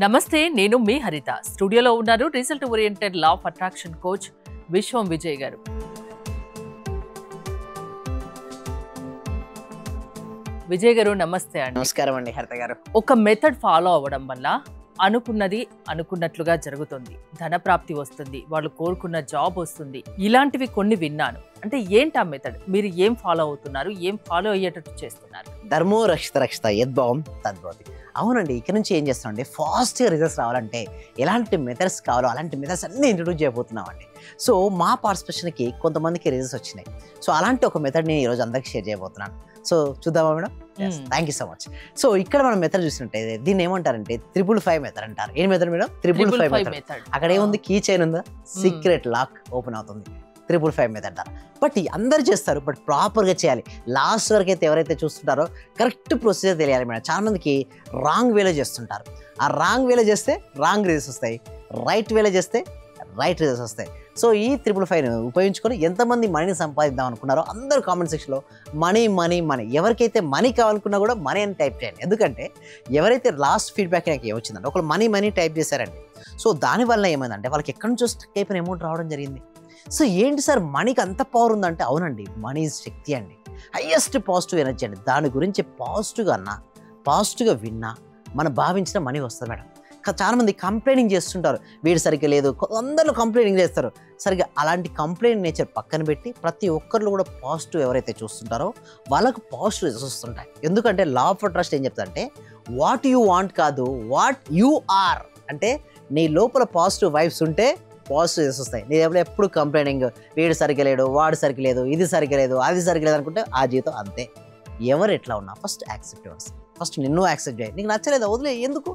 నమస్తే, నేను మీ హరిత. స్టూడియోలో ఉన్నారు result oriented law of attraction coach విశ్వం విజయ్ గారు. విజయ్ గారు నమస్తే అండి. నమస్కారం అండి హరిత గారు. ఒక మెథడ్ ఫాలో అవ్వడం వల్ల అనుకున్నది అనుకున్నట్లుగా జరుగుతుంది, ధన ప్రాప్తి వస్తుంది, వాళ్ళు కోరుకున్న జాబ్ వస్తుంది. ఇలాంటివి కొన్ని విన్నాను. అంటే ఏంటి ఆ మెథడ్? మీరు ఏం ఫాలో అవుతున్నారు, ఏం ఫాలో అయ్యేటట్టు చేస్తున్నారు? ధర్మో రక్షిత రక్షిత యద్భావం తద్భవతి. అవునండి, ఇక్కడ నుంచి ఏం చేస్తామండి, ఫాస్ట్గా రిజల్ట్స్ రావాలంటే ఎలాంటి మెథడ్స్ కావాలో అలాంటి మెథడ్స్ అన్నీ ఇంట్రడ్యూస్ చేయబోతున్నామండి. సో మా పార్టిసిపేషన్కి కొంతమందికి రిజల్ట్స్ వచ్చినాయి. సో అలాంటి ఒక మెథడ్ని ఈరోజు అందరికి షేర్ చేయబోతున్నాను. సో చూద్దామా madam? Thank you so much. So ఇక్కడ మనం మెథడ్ చూసినట్టే దీన్ని ఏమంటారంటే 555 మెథడ్ అంటారు. ఏం మెథడ్ మేడం? 555 మెథడ్. అక్కడ ఏముంది? కీ చైన్ ఉందా, సీక్రెట్ లాక్ ఓపెన్ అవుతుంది. 555 మెథడ్ ద్వారా. బట్ అందరు చేస్తారు, బట్ ప్రాపర్గా చేయాలి. లాస్ట్ వరకు అయితే ఎవరైతే చూస్తుంటారో కరెక్ట్ ప్రొసీజర్ తెలియాలి మేడం. చాలా మందికి రాంగ్ వేలో చేస్తుంటారు. ఆ రాంగ్ వేలో చేస్తే రాంగ్ రిజల్ట్స్ వస్తాయి, రైట్ వేలో చేస్తే రైట్ రిజల్ట్స్ వస్తాయి. సో ఈ 555 ఉపయోగించుకొని ఎంతమంది మనీని సంపాదిద్దాం అనుకున్నారో అందరూ కామెంట్ సెక్షన్లో మనీ మనీ మనీ, ఎవరికైతే మనీ కావాలనుకున్నా కూడా మనీ అని టైప్ చేయండి. ఎందుకంటే ఎవరైతే లాస్ట్ ఫీడ్బ్యాక్ నాకు ఏమొచ్చిందంటే ఒకళ్ళు మనీ మనీ టైప్ చేశారండి. సో దానివల్ల ఏమైందంటే వాళ్ళకి ఎక్కడి నుంచో స్టక్ అయిపోయిన అమౌంట్ రావడం జరిగింది. సో ఏంటి సార్ మనీకి అంత పవర్ ఉందంటే, అవునండి, మనీ శక్తి అండి, హయ్యెస్ట్ పాజిటివ్ ఎనర్జీ అండి. దాని గురించి పాజిటివ్గా విన్నా మనం భావించిన మనీ వస్తుంది మేడం. చాలామంది కంప్లైనింగ్ చేస్తుంటారు, వీడు సరిగ్గా లేదు, అందరూ కంప్లైనింగ్ చేస్తారు. సరిగ్గా అలాంటి కంప్లైంట్ నేచర్ పక్కన పెట్టి ప్రతి ఒక్కరు కూడా పాజిటివ్ ఎవరైతే చూస్తుంటారో వాళ్ళకు పాజిటివ్ రిజల్ట్స్ వస్తుంటాయి. ఎందుకంటే లా ఆఫ్ అట్రాక్షన్ ఏం చెప్తారంటే వాట్ యూ వాంట్ కాదు, వాట్ యూ ఆర్. అంటే నీ లోపల పాజిటివ్ వైబ్స్ ఉంటే పాజిటివ్ రిజల్ట్స్ వస్తాయి. నీ ఎప్పుడు కంప్లైనింగ్, వీడు సరిగ్గా లేడు, వాడు సరిగ్గా లేదు, ఇది సరిగ్గా లేదు, అది సరిగ్గా లేదు అనుకుంటే ఆ జీవితం అంతే. ఎవరు ఎట్లా ఉన్నా ఫస్ట్ యాక్సెప్టెన్స్, ఫస్ట్ నిన్ను యాక్సెప్ట్ చేయాలి. నీకు నచ్చలేదు వదిలే, ఎందుకు?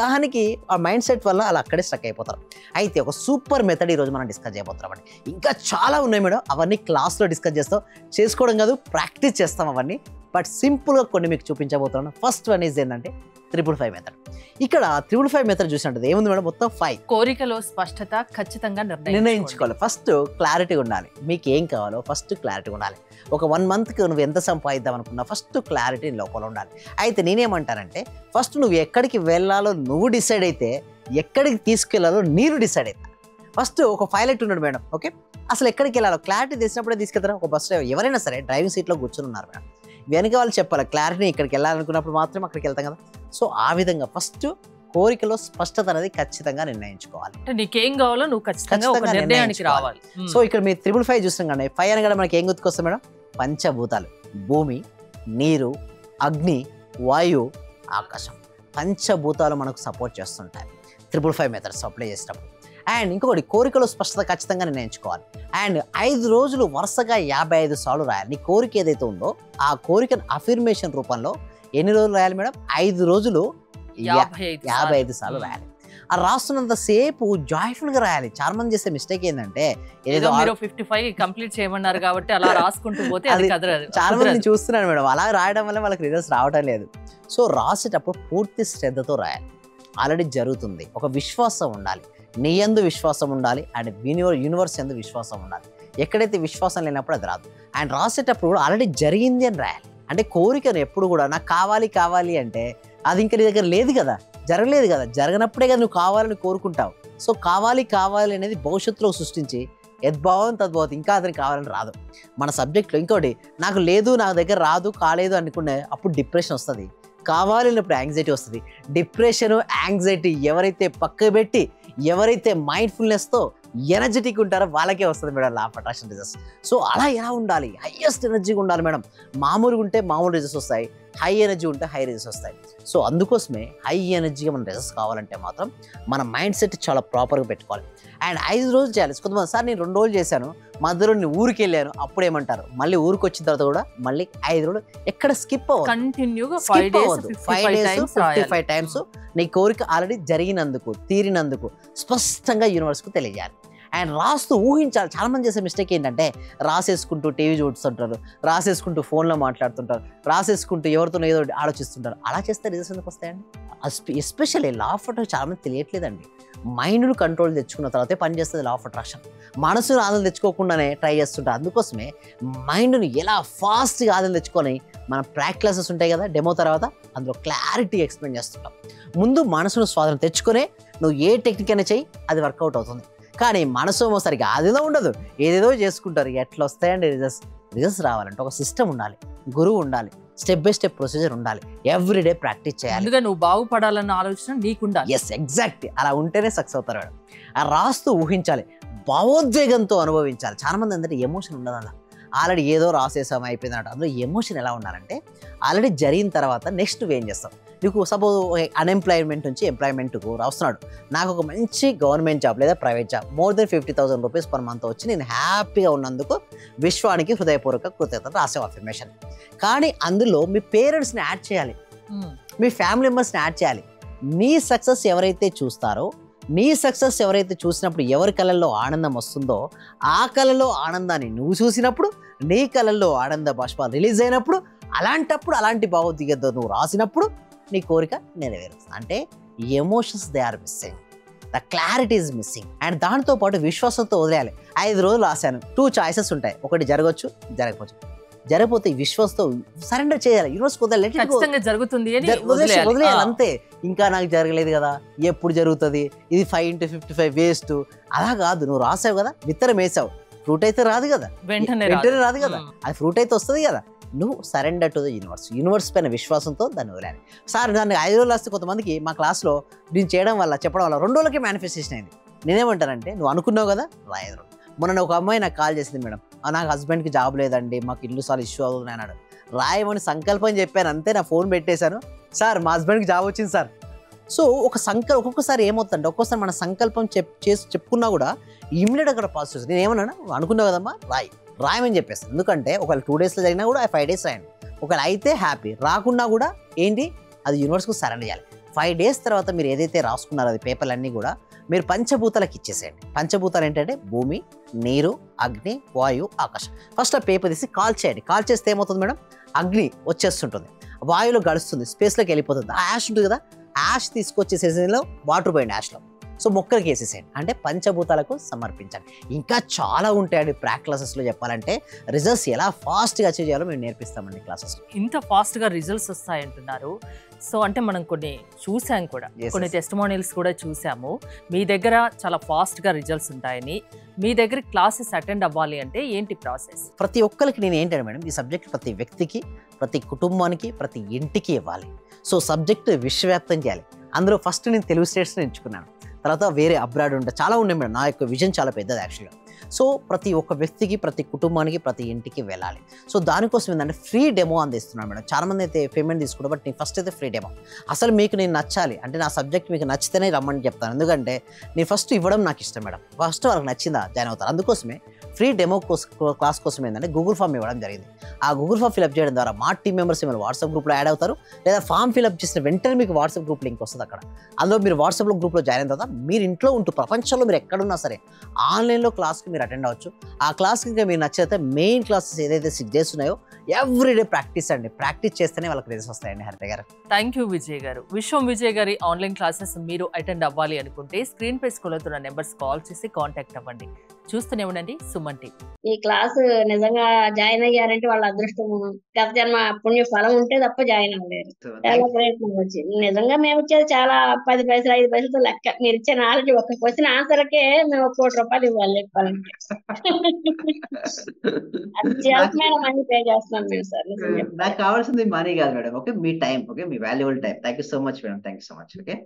దానికి ఆ మైండ్ సెట్ వల్ల అలా అక్కడే స్ట్రక్ అయిపోతారు. అయితే ఒక సూపర్ మెథడ్ ఈరోజు మనం డిస్కస్ చేయబోతున్నామండి. ఇంకా చాలా ఉన్నాయి మేడం, అవన్నీ క్లాస్లో డిస్కస్ చేస్తాం. చేసుకోవడం కాదు, ప్రాక్టీస్ చేస్తాం అవన్నీ. బట్ సింపుల్గా కొన్ని మీకు చూపించబోతున్నాను. ఫస్ట్ వన్ ఈజ్ ఏంటంటే 555 మెథడ్. ఇక్కడ 555 మెథడ్ చూసినట్టు ఏముంది మేడం? మొత్తం 5 కోరికలో స్పష్టత ఖచ్చితంగా నిర్ణయించుకోవాలి. ఫస్ట్ క్లారిటీ ఉండాలి, మీకు ఏం కావాలో ఫస్ట్ క్లారిటీ ఉండాలి. ఒక 1 మంత్కి నువ్వు ఎంత సంపాదిద్దాం అనుకున్నా ఫస్ట్ క్లారిటీ లోపల ఉండాలి. అయితే నేనేమంటానంటే ఫస్ట్ నువ్వు ఎక్కడికి వెళ్ళాలో నువ్వు డిసైడ్ అయితే ఎక్కడికి తీసుకెళ్లాలో నేను డిసైడ్ అవుతా. ఫస్ట్ ఒక పైలట్ ఉన్నాడు మేడం, ఓకే, అసలు ఎక్కడికి వెళ్ళాలో క్లారిటీ తెలిసినప్పుడే తీసుకెళ్తారు. ఒక బస్ డ్రైవర్ ఎవరైనా సరే డ్రైవింగ్ సీట్లో కూర్చొని ఉన్నారు మేడం, వెనక వాళ్ళు చెప్పాలి క్లారిటీ, ఇక్కడికి వెళ్ళాలనుకున్నప్పుడు మాత్రమే అక్కడికి వెళ్తాం కదా. సో ఆ విధంగా ఫస్ట్ కోరికలో స్పష్టత అనేది ఖచ్చితంగా నిర్ణయించుకోవాలి. నీకేం కావాలో నువ్వు ఖచ్చితంగా ఒక నిర్ణయానికి రావాలి. సో ఇక్కడ మీరు 555 చూస్తున్నాం కానీ 5 అనగా మనకి ఏం గుర్తుకొస్తాం మేడం? పంచభూతాలు, భూమి, నీరు, అగ్ని, వాయువు, ఆకాశం. పంచభూతాలు మనకు సపోర్ట్ చేస్తుంటాయి 555 మెథడ్స్ అప్లై చేసినప్పుడు. అండ్ ఇంకొకటి, కోరికలో స్పష్టత ఖచ్చితంగా నిర్ణయించుకోవాలి. అండ్ 5 రోజులు వరుసగా 55 సార్లు రాయాలి. నీ కోరిక ఏదైతే ఉందో ఆ కోరికను అఫర్మేషన్ రూపంలో ఎన్ని రోజులు రాయాలి మేడం? 5 రోజులు 55 సార్లు రాయాలి. ఆ రాస్తున్నంత సేపు జాయ్ఫుల్గా రాయాలి. చాలా మంది చేసే మిస్టేక్ ఏంటంటే ఏదో 55 కంప్లీట్ చేయమన్నారు కాబట్టి అలా రాసుకుంటూ పోతే చాలా మంది చూస్తున్నాను మేడం, అలా రాయడం వల్ల వాళ్ళకి రిజల్ట్స్ రావడం లేదు. సో రాసేటప్పుడు పూర్తి శ్రద్ధతో రాయాలి. ఆల్రెడీ జరుగుతుంది, ఒక విశ్వాసం ఉండాలి, నీ యందు విశ్వాసం ఉండాలి, అండ్ యూనివర్స్ యందు విశ్వాసం ఉండాలి. ఎక్కడైతే విశ్వాసం లేనప్పుడు అది రాదు. అండ్ రాసేటప్పుడు కూడా ఆల్రెడీ జరిగింది అని రాయాలి. అంటే కోరికను ఎప్పుడు కూడా నాకు కావాలి అంటే అది ఇంకా నీ దగ్గర లేదు కదా, జరగలేదు కదా, జరగనప్పుడే కదా నువ్వు కావాలని కోరుకుంటావు. సో కావాలి అనేది భవిష్యత్తులో సృష్టించి యద్భావం తద్భవతి, ఇంకా అతనికి కావాలని రాదు. మన సబ్జెక్ట్లో ఇంకోటి, నాకు లేదు, నా దగ్గర రాదు, కాలేదు అనుకునే అప్పుడు డిప్రెషన్ వస్తుంది. కావాలన్నప్పుడు యాంగ్జైటీ వస్తుంది. డిప్రెషన్, యాంగ్జైటీ ఎవరైతే పక్క పెట్టి ఎవరైతే మైండ్ఫుల్నెస్తో ఎనర్జెటిక్ ఉంటారో వాళ్ళకే వస్తుంది madam law of attraction results. So అలా ఎలా ఉండాలి? హైయెస్ట్ ఎనర్జీగా ఉండాలి మేడం. మామూలుగా ఉంటే మామూలు రిజల్ట్స్ వస్తాయి, హై ఎనర్జీ ఉంటే హై రిజల్ట్స్ వస్తాయి. సో అందుకోసమే హై ఎనర్జీగా మన రిజల్ట్స్ కావాలంటే మాత్రం మన మైండ్ సెట్ చాలా ప్రాపర్గా పెట్టుకోవాలి. అండ్ 5 రోజులు చేయాలి. కొంతమంది సార్ నేను 2 రోజులు చేశాను, మధ్యలో నేను ఊరికి వెళ్ళాను, అప్పుడు ఏమంటారు? మళ్ళీ ఊరికి వచ్చిన తర్వాత కూడా మళ్ళీ 5 రోజులు ఎక్కడ స్కిప్ అవ్వదు, కంటిన్యూగా 5 days 55 టైమ్స్ నీ కోరిక ఆల్రెడీ జరిగినందుకు, తీరినందుకు స్పష్టంగా యూనివర్స్కు తెలియజేయాలి. అండ్ రాస్తూ ఊహించాలి. చాలా మంది చేసే మిస్టేక్ ఏంటంటే రాసేసుకుంటూ టీవీ చూస్తుంటారు, రాసేసుకుంటూ ఫోన్లో మాట్లాడుతుంటారు, రాసేసుకుంటూ ఎవరితోనో ఏదో ఆలోచిస్తుంటారు. అలా చేస్తే రిజల్ట్స్ ఎందుకు వస్తాయండి? ఎస్పెషల్లీ లా ఆఫ్ అట్రాక్షన్ చాలా మంది తెలియట్లేదండి. మైండ్ను కంట్రోల్ తెచ్చుకున్న తర్వాతే పనిచేస్తుంది లా ఆఫ్ అట్రాక్షన్. మనసును ఆదరణ తెచ్చుకోకుండానే ట్రై చేస్తుంటారు. అందుకోసమే మైండ్ను ఎలా ఫాస్ట్గా ఆదరణ తెచ్చుకొని మన ప్రాక్టీస్ క్లాసెస్ ఉంటాయి కదా డెమో తర్వాత, అందులో క్లారిటీ ఎక్స్ప్లెయిన్ చేస్తుంటాం. ముందు మనసును స్వాధీనం తెచ్చుకునే నువ్వు ఏ టెక్నిక్ అయినా చెయ్యి, అది వర్కౌట్ అవుతుంది. కానీ మనసు ఏమో సరిగా అదేదో ఉండదు, ఏదేదో చేసుకుంటారు. ఎట్లా వస్తాయండి రిజల్ట్స్ రావాలంటే ఒక సిస్టమ్ ఉండాలి, గురువు ఉండాలి, స్టెప్ బై స్టెప్ ప్రొసీజర్ ఉండాలి, ఎవ్రీడే ప్రాక్టీస్ చేయాలి. అందుకే నువ్వు బాగుపడాలన్న ఆలోచన నీకుండాలి. Yes, exact. అలా ఉంటేనే సక్సెస్ అవుతారు మేడం. ఆ రాస్తూ ఊహించాలి, భావోద్వేగంతో అనుభవించాలి. చాలా మంది ఏంటంటే ఎమోషన్ ఉండదు అలా, ఆల్రెడీ ఏదో రాసేసాం అయిపోయిందంట. అందులో ఎమోషన్ ఎలా ఉండాలంటే ఆల్రెడీ జరిగిన తర్వాత నెక్స్ట్ నువ్వేం చేస్తావు. నీకు సపోజ్ అన్ఎంప్లాయ్మెంట్ నుంచి ఎంప్లాయ్మెంట్కు రాస్తున్నాడు, నాకు ఒక మంచి గవర్నమెంట్ జాబ్ లేదా private job more than 50,000 rupees per month వచ్చి నేను హ్యాపీగా ఉన్నందుకు విశ్వానికి హృదయపూర్వక కృతజ్ఞత రాసే అఫర్మేషన్. కానీ అందులో మీ పేరెంట్స్ని యాడ్ చేయాలి, మీ ఫ్యామిలీ మెంబర్స్ని యాడ్ చేయాలి. నీ సక్సెస్ ఎవరైతే చూస్తారో, నీ సక్సెస్ ఎవరైతే చూసినప్పుడు ఎవరి కళల్లో ఆనందం వస్తుందో ఆ కళలో ఆనందాన్ని నువ్వు చూసినప్పుడు, నీ కళల్లో ఆనంద బాష్పాలు రిలీజ్ అయినప్పుడు, అలాంటప్పుడు అలాంటి భావోద్వేగంతో నువ్వు రాసినప్పుడు నీ కోరిక నెరవేరుతుంది. అంటే emotions they are missing, the clarity is missing. And దాంతోపాటు విశ్వాసంతో వదిలేయాలి. 5 రోజులు రాశాను, 2 చాయిసెస్ ఉంటాయి, ఒకటి జరగవచ్చు, జరగకపోవచ్చు. జరిగిపోతే విశ్వాసంతో సరెండర్ చేయాలి. యూనివర్స్ ఖచ్చితంగా జరుగుతుంది అని వదిలేయాలి అంతే. ఇంకా నాకు జరగలేదు కదా, ఎప్పుడు జరుగుతుంది, ఇది 5 into 55 వేస్ట్. అలా కాదు, నువ్వు రాసావు కదా, విత్తనం వేసావు, ఫ్రూట్ అయితే రాదు కదా, వెంటనే రాదు కదా, అది ఫ్రూట్ అయితే వస్తుంది కదా. నువ్వు సరెండర్ టు ద యూనివర్స్ పైన విశ్వాసంతో దాన్ని వదిలేయాలి. సార్ దాన్ని 5 రోజులు వస్తే కొంతమందికి మా క్లాస్లో నేను చేయడం వల్ల చెప్పడం వల్ల 2 రోజులకి మేనిఫెస్టేషన్ అయింది. నేనేమంటానంటే నువ్వు అనుకున్నావు కదా, రా 5 రోజులు. మొన్న ఒక అమ్మాయి నాకు కాల్ చేసింది, మేడం నాకు హస్బెండ్కి జాబ్ లేదండి, మాకు ఇల్లు సార్లు ఇష్యూ అవుతుంది అన్నాడు. రాయమని సంకల్పం చెప్పాను అంతే, నా ఫోన్ పెట్టేశాను, సార్ మా హస్బెండ్కి జాబ్ వచ్చింది సార్. సో ఒక్కొక్కసారి ఏమవుతుందంటే ఒక్కొక్కసారి మన సంకల్పం చెప్పుకున్నా కూడా ఇమ్మీడియట్ అక్కడ పాజిటివ్. నేను ఏమన్నా అనుకున్నావు కదమ్మా రాయమని చెప్పేస్తాను. ఎందుకంటే ఒకవేళ 2 డేస్లో జరిగినా కూడా 5 డేస్ రాయండి. ఒకవేళ అయితే హ్యాపీ, రాకున్నా కూడా ఏంటి అది యూనివర్స్కు సరెండర్ చేయాలి. 5 డేస్ తర్వాత మీరు ఏదైతే రాసుకున్నారో అది పేపర్లన్నీ కూడా మీరు పంచభూతాలకు ఇచ్చేసేయండి. పంచభూతాలు ఏంటంటే భూమి, నీరు, అగ్ని, వాయు, ఆకాశం. ఫస్ట్ ఆ పేపర్ తీసి కాల్ చేయండి. కాల్ చేస్తే ఏమవుతుంది మేడం, అగ్ని వచ్చేస్తుంటుంది, వాయువులో గడుస్తుంది, స్పేస్లోకి వెళ్ళిపోతుంది. ఆ యాష్ ఉంటుంది కదా, యాష్ తీసుకొచ్చేసేలో వాటర్ పోయండి యాష్లో. సో మొక్కలకి వేసేసేయండి, అంటే పంచభూతాలకు సమర్పించండి. ఇంకా చాలా ఉంటాయండి ప్రాక్ క్లాసెస్లో చెప్పాలంటే. రిజల్ట్స్ ఎలా ఫాస్ట్గా అచీవ్ చేయాలో మేము నేర్పిస్తామండి క్లాసెస్లో. ఇంత ఫాస్ట్గా రిజల్ట్స్ వస్తాయంటున్నారు. సో అంటే మనం కొన్ని చూసాం కూడా, కొన్ని టెస్టిమోనియల్స్ కూడా చూసాము. మీ దగ్గర చాలా ఫాస్ట్గా రిజల్ట్స్ ఉంటాయని, మీ దగ్గర క్లాసెస్ అటెండ్ అవ్వాలి అంటే ఏంటి ప్రాసెస్? ప్రతి ఒక్కరికి నేను ఏంటంటే మేడం, ఈ సబ్జెక్ట్ ప్రతి వ్యక్తికి, ప్రతి కుటుంబానికి, ప్రతి ఇంటికి ఇవ్వాలి. సో సబ్జెక్ట్ విశ్వవ్యాప్తం చేయాలి. అందులో ఫస్ట్ నేను తెలుగు స్టేట్స్ని ఎంచుకున్నాను, తర్వాత వేరే అబ్రాడ్ ఉంటాయి, చాలా ఉన్నాయి మేడం. నా యొక్క విజన్ చాలా పెద్దది యాక్చువల్గా. సో ప్రతి ఒక్క వ్యక్తికి, ప్రతి కుటుంబానికి, ప్రతి ఇంటికి వెళ్ళాలి. సో దానికోసం ఏంటంటే ఫ్రీ డెమో అందిస్తున్నాను మేడం. చాలామంది అయితే పేమెంట్ తీసుకుంటారు, బట్ నేను ఫస్ట్ అయితే ఫ్రీ డెమో. అసలు మీకు నేను నచ్చాలి అంటే నా సబ్జెక్ట్ మీకు నచ్చితేనే రమ్మని చెప్తాను. ఎందుకంటే నేను ఫస్ట్ ఇవ్వడం నాకు ఇష్టం మేడం. ఫస్ట్ వాళ్ళకి నచ్చిందా జాయిన్ అవుతారు. అందుకోసమే ఫ్రీ డెమో క్లాస్ కోసం ఏంటంటే గూగుల్ ఫామ్ ఇవ్వడం జరిగింది. ఆ గూగుల్ ఫామ్ ఫిల్అప్ చేయడం ద్వారా మా టీమ్ మెంబర్స్ మీరు వాట్సాప్ గ్రూప్లో యాడ్ అవుతారు, లేదా ఫామ్ ఫిల్అప్ చేసిన వెంటనే మీకు వాట్సాప్ గ్రూప్ లింక్ వస్తుంది. అక్కడ అందులో మీరు వాట్సాప్లో గ్రూప్లో జాయిన్ అయిన తర్వాత మీరు ఇంట్లో ఉంటూ ప్రపంచంలో మీరు ఎక్కడున్నా సరే ఆన్లైన్లో క్లాస్కి మీరు అటెండ్ అవ్వచ్చు. ఆ క్లాస్కి ఇంకా మీరు నచ్చితే మెయిన్ క్లాసెస్ ఏదైతే 6 days ఉన్నాయో ఎవ్రీడే ప్రాక్టీస్ అండి. ప్రాక్టీస్ చేస్తేనే వాళ్ళకి రిజల్ట్స్ వస్తాయండి. హరిత గారు థ్యాంక్ యూ విజయ్ గారు. విశ్వం విజయ్ గారి ఆన్లైన్ క్లాసెస్ మీరు అటెండ్ అవ్వాలి అనుకుంటే స్క్రీన్ పై స్క్రోల్ అవుతున్న నెంబర్స్ కాల్ చేసి కాంటాక్ట్ అవ్వండి. చూస్తూనే ఉండండి సుమన్ టీవీ. ఈ క్లాసు నిజంగా జాయిన్ అయ్యారంటే వాళ్ళ అదృష్టం, గత జన్మ పుణ్య ఫలం ఉంటే తప్ప జాయిన్ అవ్వలేరు. చాలా ప్రయత్నం వచ్చింది. నిజంగా మేము ఇచ్చేది చాలా 10 పైసలు 5 పైసలతో లెక్క. మీరు ఇచ్చే నాలెడ్జ్ ఒక క్వశ్చన్ ఆన్సర్కే మేము 1 కోటి రూపాయలు ఇవ్వాలి చెప్పాలంటే. అత్యవసరమైన మనీ పే చేస్తున్నాం మేము సార్. నాకు కావాల్సింది మనీ కాదు madam, okay, me time, okay, me valuable time. Thank you so much madam, thank you so much. Okay.